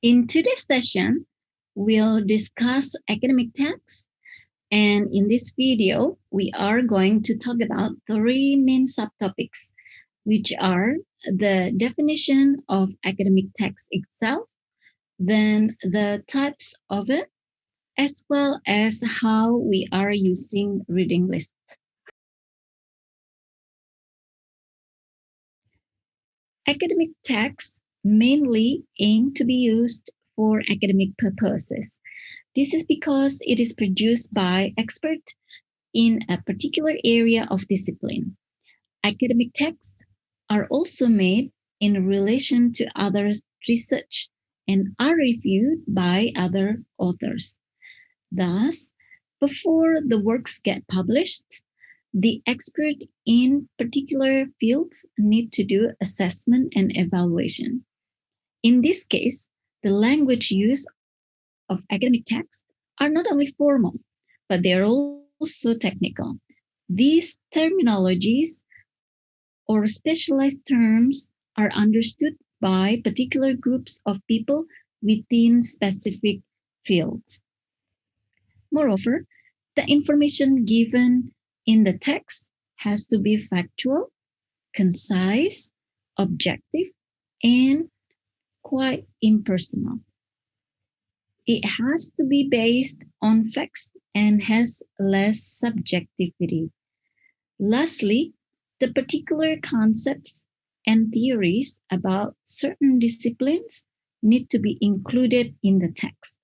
In today's session, we'll discuss academic texts. And in this video, we are going to talk about three main subtopics, which are the definition of academic text itself, then the types of it, as well as how we are using reading lists. Academic texts mainly aim to be used for academic purposes. This is because it is produced by experts in a particular area of discipline. Academic texts are also made in relation to other research and are reviewed by other authors. Thus, before the works get published, the expert in particular fields need to do assessment and evaluation. In this case, the language use of academic texts are not only formal, but they are also technical. These terminologies or specialized terms are understood by particular groups of people within specific fields. Moreover, the information given in the text has to be factual, concise, objective, and quite impersonal. It has to be based on facts and has less subjectivity. Lastly, the particular concepts and theories about certain disciplines need to be included in the text.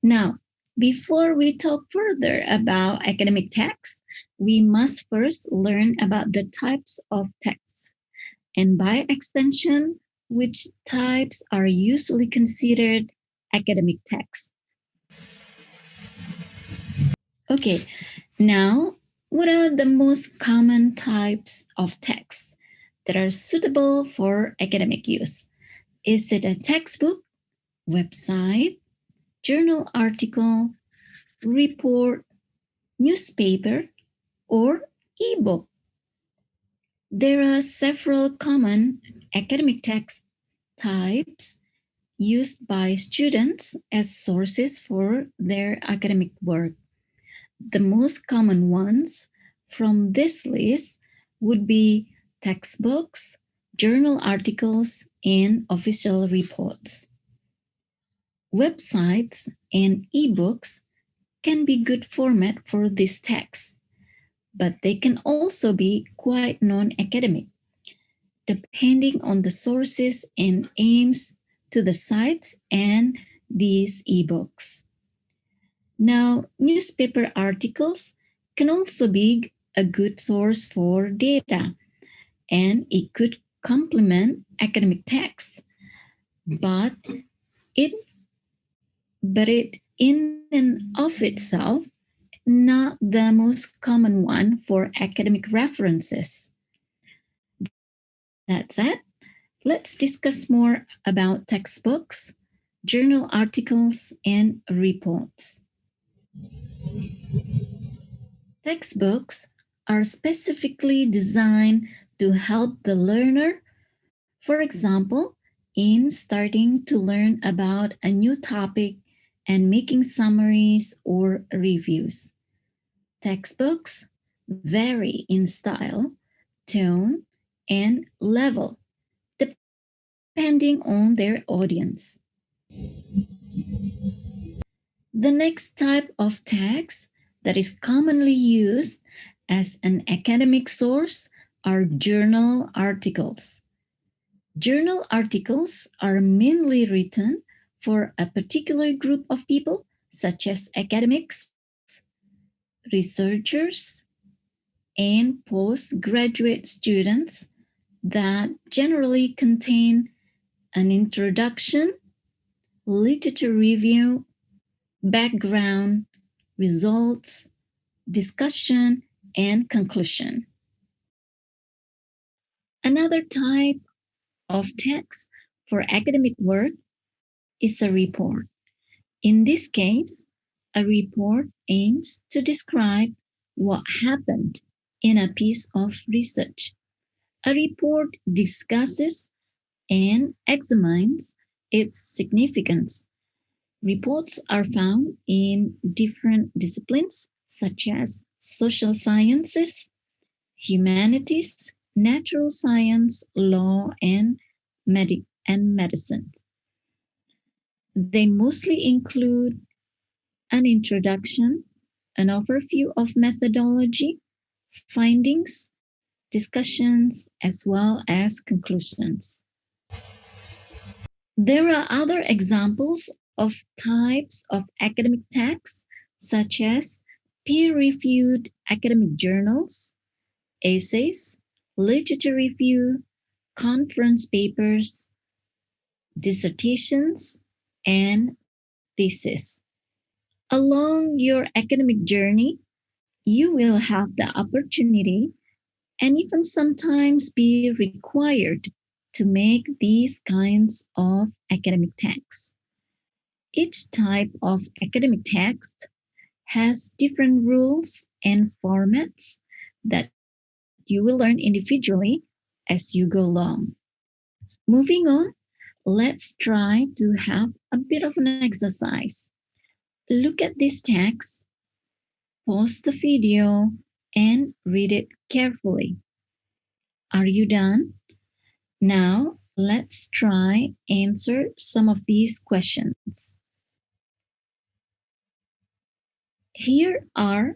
Now, before we talk further about academic texts, we must first learn about the types of texts, and by extension, which types are usually considered academic texts. Okay, now what are the most common types of texts that are suitable for academic use? Is it a textbook, website, journal article, report, newspaper, or ebook? There are several common academic text types used by students as sources for their academic work. The most common ones from this list would be textbooks, journal articles, and official reports. Websites and ebooks can be good format for these texts, but they can also be quite non-academic, depending on the sources and aims to the sites and these ebooks. Now, newspaper articles can also be a good source for data, and it could complement academic texts, but it in and of itself not the most common one for academic references. That said, let's discuss more about textbooks, journal articles, and reports. Textbooks are specifically designed to help the learner, for example, in starting to learn about a new topic and making summaries or reviews. Textbooks vary in style, tone, and level, depending on their audience. The next type of text that is commonly used as an academic source are journal articles. Journal articles are mainly written for a particular group of people, such as academics, researchers, and postgraduate students, that generally contain an introduction, literature review, background, results, discussion, and conclusion. Another type of text for academic work is a report. In this case, a report aims to describe what happened in a piece of research. A report discusses and examines its significance. Reports are found in different disciplines such as social sciences, humanities, natural science, law, and medicine. They mostly include an introduction, an overview of methodology, findings, discussions, as well as conclusions. There are other examples of types of academic texts, such as peer-reviewed academic journals, essays, literature review, conference papers, dissertations, and thesis. Along your academic journey, you will have the opportunity and even sometimes be required to make these kinds of academic texts. Each type of academic text has different rules and formats that you will learn individually as you go along. Moving on, let's try to have a bit of an exercise. Look at this text, pause the video, and read it carefully. Are you done? Now, let's try answer some of these questions. Here are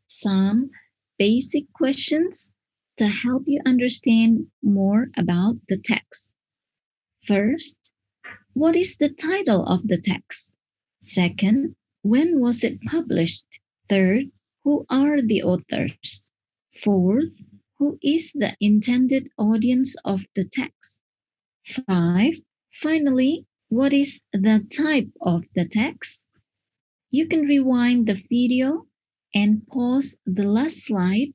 some basic questions to help you understand more about the text. First, what is the title of the text? Second, when was it published? Third, who are the authors? Fourth, who is the intended audience of the text? 5. Finally, what is the type of the text? You can rewind the video and pause the last slide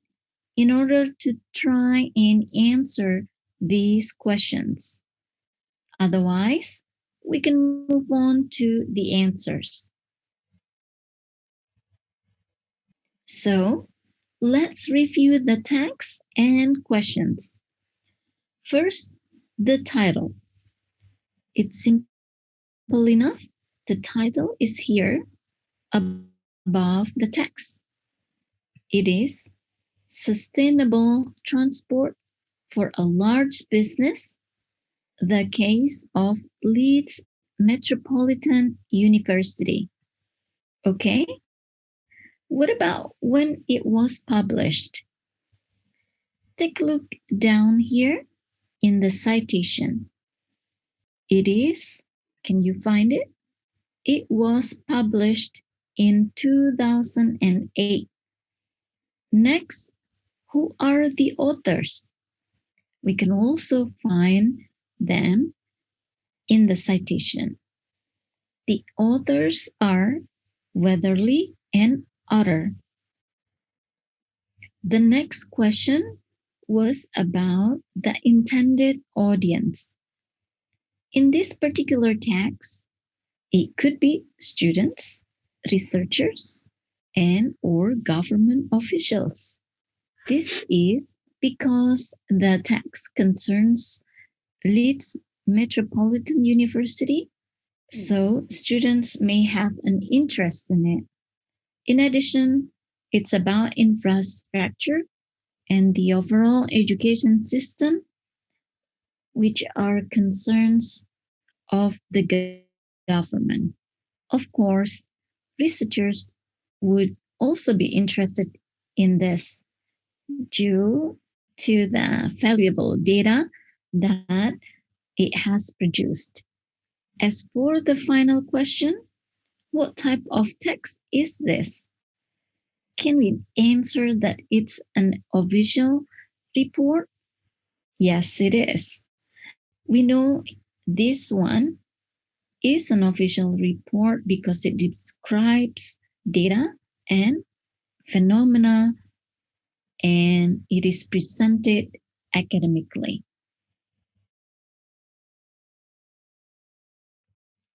in order to try and answer these questions. Otherwise, we can move on to the answers. So, let's review the text and questions. First, the title. It's simple enough. The title is here above the text. It is Sustainable Transport for a Large Business, the Case of Leeds Metropolitan University. Okay, what about when it was published? Take a look down here in the citation. It is, can you find it? It was published in 2008. Next, who are the authors? We can also find them in the citation. The authors are Weatherly and Otter. The next question was about the intended audience. In this particular text, it could be students, researchers, and or government officials. This is because the text concerns Leeds Metropolitan University, so students may have an interest in it. In addition, it's about infrastructure and the overall education system, which are concerns of the government. Of course, researchers would also be interested in this due to the valuable data that it has produced. As for the final question, what type of text is this? Can we answer that it's an official report? Yes, it is. We know this one is an official report because it describes data and phenomena and it is presented academically.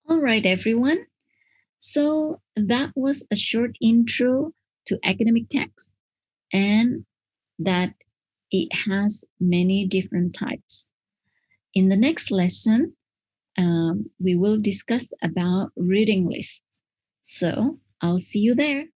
All right, everyone. So that was a short intro to academic text and that it has many different types. In the next lesson, we will discuss about reading lists. So I'll see you there.